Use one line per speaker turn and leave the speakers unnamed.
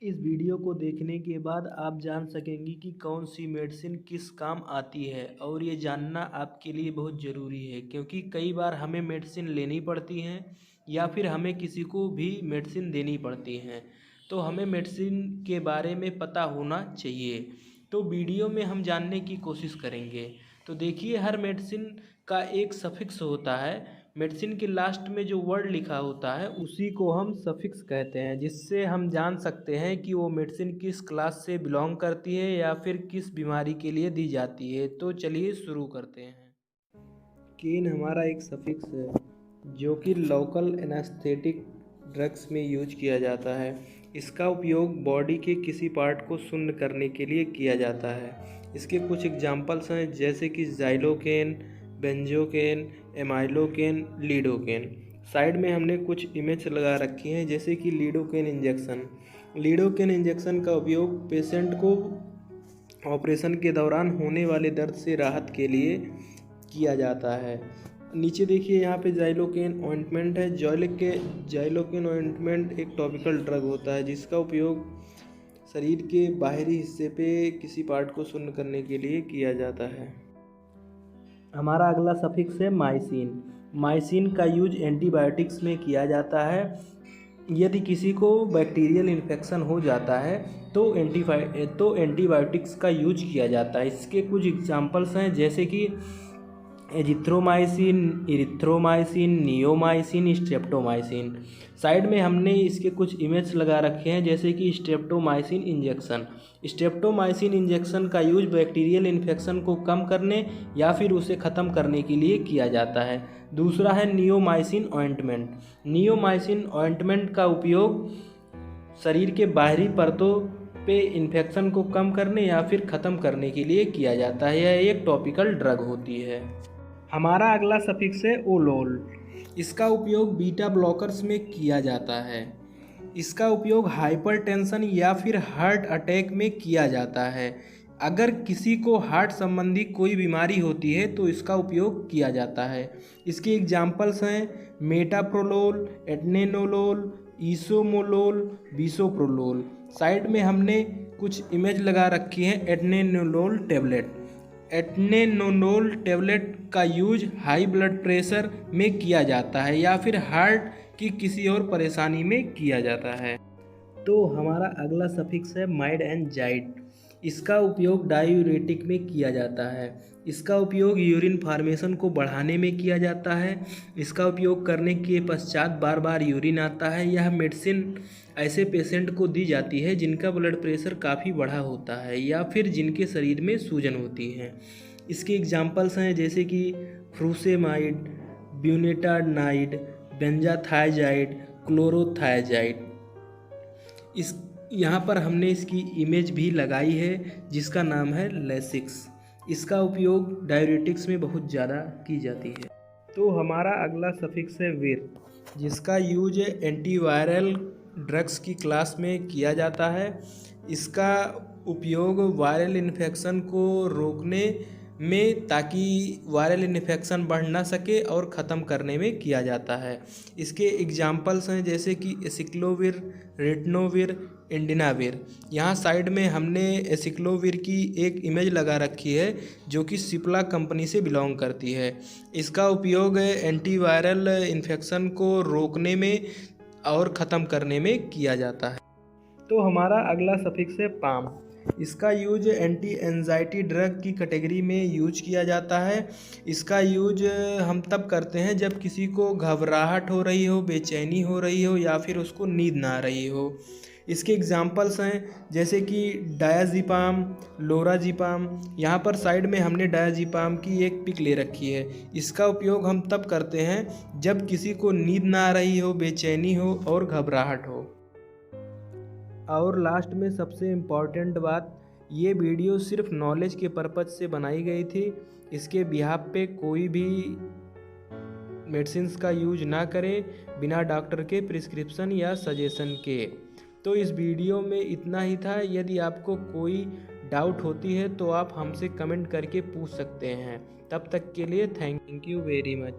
इस वीडियो को देखने के बाद आप जान सकेंगी कि कौन सी मेडिसिन किस काम आती है और ये जानना आपके लिए बहुत ज़रूरी है, क्योंकि कई बार हमें मेडिसिन लेनी पड़ती हैं या फिर हमें किसी को भी मेडिसिन देनी पड़ती हैं। तो हमें मेडिसिन के बारे में पता होना चाहिए। तो वीडियो में हम जानने की कोशिश करेंगे। तो देखिए, हर मेडिसिन का एक सफिक्स होता है। मेडिसिन के लास्ट में जो वर्ड लिखा होता है उसी को हम सफिक्स कहते हैं, जिससे हम जान सकते हैं कि वो मेडिसिन किस क्लास से बिलोंग करती है या फिर किस बीमारी के लिए दी जाती है। तो चलिए शुरू करते हैं। केन हमारा एक सफिक्स है जो कि लोकल एनेस्थेटिक ड्रग्स में यूज किया जाता है। इसका उपयोग बॉडी के किसी पार्ट को शून्य करने के लिए किया जाता है। इसके कुछ एग्जाम्पल्स हैं, जैसे कि Xylocaine, benzocaine, amylocaine, lidocaine. Side में हमने कुछ इमेज लगा रखी हैं, जैसे कि लीडोकेन इंजेक्शन। लीडोकेन इंजेक्शन का उपयोग पेशेंट को ऑपरेशन के दौरान होने वाले दर्द से राहत के लिए किया जाता है। नीचे देखिए, यहाँ पे ज़ाइलोकेन ऑइंटमेंट है। ज़ाइलोकेन ऑइंटमेंट एक टॉपिकल ड्रग होता है जिसका उपयोग शरीर के बाहरी हिस्से पे किसी पार्ट को शून्य करने के लिए किया जाता है। हमारा अगला सफिक्स है माइसिन। माइसिन का यूज एंटीबायोटिक्स में किया जाता है। यदि किसी को बैक्टीरियल इन्फेक्शन हो जाता है तो एंटीबायोटिक्स का यूज किया जाता है। इसके कुछ एग्जांपल्स हैं, जैसे कि azithromycin, erythromycin, neomycin, streptomycin. Side में हमने इसके कुछ इमेज लगा रखे हैं, जैसे कि स्ट्रेप्टोमाइसिन इंजेक्शन। स्ट्रेप्टोमाइसिन इंजेक्शन का यूज बैक्टीरियल इन्फेक्शन को कम करने या फिर उसे ख़त्म करने के लिए किया जाता है। दूसरा है नियोमाइसिन ऑइंटमेंट। नियोमाइसिन ऑइंटमेंट का उपयोग शरीर के बाहरी परतों पे इन्फेक्शन को कम करने या फिर ख़त्म करने के लिए किया जाता है। यह एक टॉपिकल ड्रग होती है। हमारा अगला सफिक्स है ओलोल। इसका उपयोग बीटा ब्लॉकर्स में किया जाता है। इसका उपयोग हाइपरटेंशन या फिर हार्ट अटैक में किया जाता है। अगर किसी को हार्ट संबंधी कोई बीमारी होती है तो इसका उपयोग किया जाता है। इसके एग्जाम्पल्स हैं मेटाप्रोलोल, एटनेनोलोल, इसोमोलोल, बिसोप्रोलोल। साइड में हमने कुछ इमेज लगा रखी है एटनेनोलोल टेबलेट। एटनेनोलोल टेबलेट का यूज हाई ब्लड प्रेशर में किया जाता है या फिर हार्ट की किसी और परेशानी में किया जाता है। तो हमारा अगला सफिक्स है माइड एंड जाइड। इसका उपयोग डायूरेटिक में किया जाता है। इसका उपयोग यूरिन फॉर्मेशन को बढ़ाने में किया जाता है। इसका उपयोग करने के पश्चात बार बार यूरिन आता है। यह मेडिसिन ऐसे पेशेंट को दी जाती है जिनका ब्लड प्रेशर काफ़ी बढ़ा होता है या फिर जिनके शरीर में सूजन होती है। इसके एग्जाम्पल्स हैं, जैसे कि फ्रूसेमाइड, ब्यूनेटाडाइड, बेंजाथाइजाइड, क्लोरोथाइजाइड। इस यहाँ पर हमने इसकी इमेज भी लगाई है जिसका नाम है लेसिक्स। इसका उपयोग डायूरेटिक्स में बहुत ज़्यादा की जाती है। तो हमारा अगला सफिक्स है विर, जिसका यूज एंटीवायरल ड्रग्स की क्लास में किया जाता है। इसका उपयोग वायरल इन्फेक्शन को रोकने में, ताकि वायरल इन्फेक्शन बढ़ ना सके, और ख़त्म करने में किया जाता है। इसके एग्जाम्पल्स हैं, जैसे कि एसिक्लोविर, रिटनोविर, इंडिनाविर। यहाँ साइड में हमने एसिक्लोविर की एक इमेज लगा रखी है जो कि सिप्ला कंपनी से बिलोंग करती है। इसका उपयोग एंटीवायरल इन्फेक्शन को रोकने में और ख़त्म करने में किया जाता है। तो हमारा अगला सफिक्स है पाम। इसका यूज एंटी एंजाइटी ड्रग की कैटेगरी में यूज किया जाता है। इसका यूज हम तब करते हैं जब किसी को घबराहट हो रही हो, बेचैनी हो रही हो या फिर उसको नींद ना आ रही हो। इसके एग्जाम्पल्स हैं, जैसे कि डायाज़ेपाम, लोराज़ेपाम। यहाँ पर साइड में हमने डायाज़ेपाम की एक पिक ले रखी है। इसका उपयोग हम तब करते हैं जब किसी को नींद ना आ रही हो, बेचैनी हो और घबराहट हो। और लास्ट में सबसे इम्पॉर्टेंट बात, ये वीडियो सिर्फ नॉलेज के पर्पज़ से बनाई गई थी। इसके बिहाफ पे कोई भी मेडिसिन्स का यूज ना करें बिना डॉक्टर के प्रिस्क्रिप्शन या सजेशन के। तो इस वीडियो में इतना ही था। यदि आपको कोई डाउट होती है तो आप हमसे कमेंट करके पूछ सकते हैं। तब तक के लिए थैंक यू वेरी मच।